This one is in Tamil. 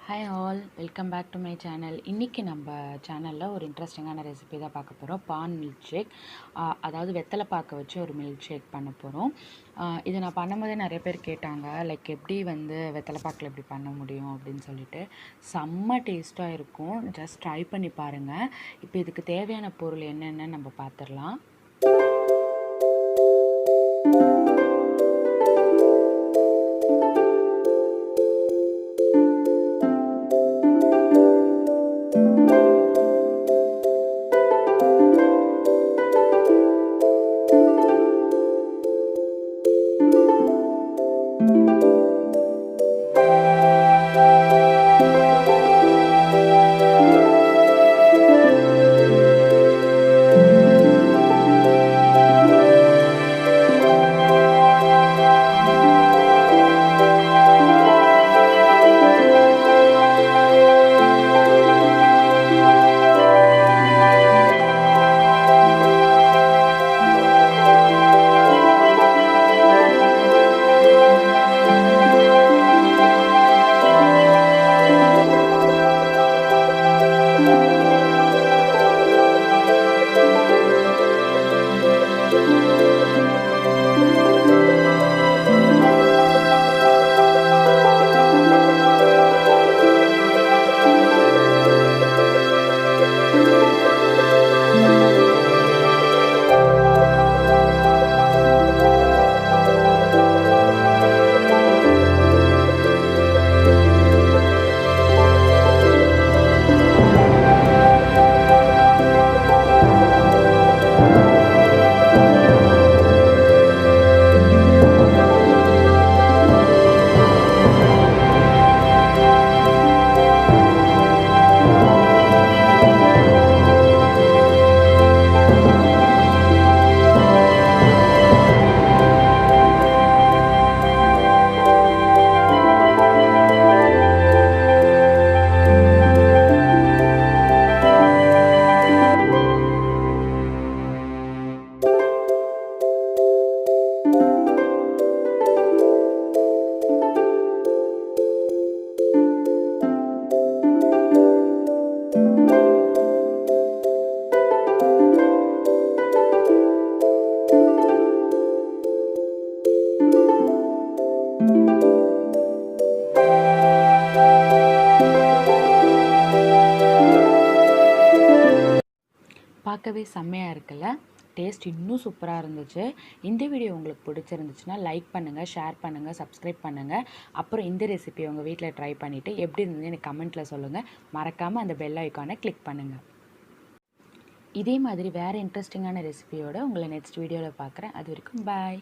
Hi all, welcome back to my channel. இன்னைக்கு நம்ம சேனலில் ஒரு இன்ட்ரெஸ்டிங்கான ரெசிபி தான் பார்க்க போகிறோம். பான் மில்க் ஷேக், அதாவது வெத்தலை பாக்க வச்சு ஒரு மில்க் ஷேக் பண்ண போகிறோம். இதை நான் பண்ணும்போதே நிறைய பேர் கேட்டாங்க, லைக் எப்படி வெத்தலை பாக்கில் எப்படி பண்ண முடியும் அப்படின்னு சொல்லிட்டு. செம்ம டேஸ்ட்டாக இருக்கும், ஜஸ்ட் ட்ரை பண்ணி பாருங்கள். இப்போ இதுக்கு தேவையான பொருள் என்னென்னு நம்ம பார்த்துடலாம். பார்க்கவே செம்மையாக இருக்குல்ல, டேஸ்ட் இன்னும் சூப்பராக இருந்துச்சு. இந்த வீடியோ உங்களுக்கு பிடிச்சிருந்துச்சுன்னா லைக் பண்ணுங்கள், ஷேர் பண்ணுங்கள், சப்ஸ்கிரைப் பண்ணுங்கள். அப்புறம் இந்த ரெசிபியை உங்கள் வீட்டில் ட்ரை பண்ணிவிட்டு எப்படி இருந்ததுன்னு எனக்கு கமெண்ட்டில் சொல்லுங்கள். மறக்காமல் அந்த பெல் ஐக்கானை கிளிக் பண்ணுங்கள். இதே மாதிரி வேறு இன்ட்ரெஸ்டிங்கான ரெசிபியோடு உங்களை நெக்ஸ்ட் வீடியோவில் பார்க்குறேன். அது வரைக்கும் பாய்.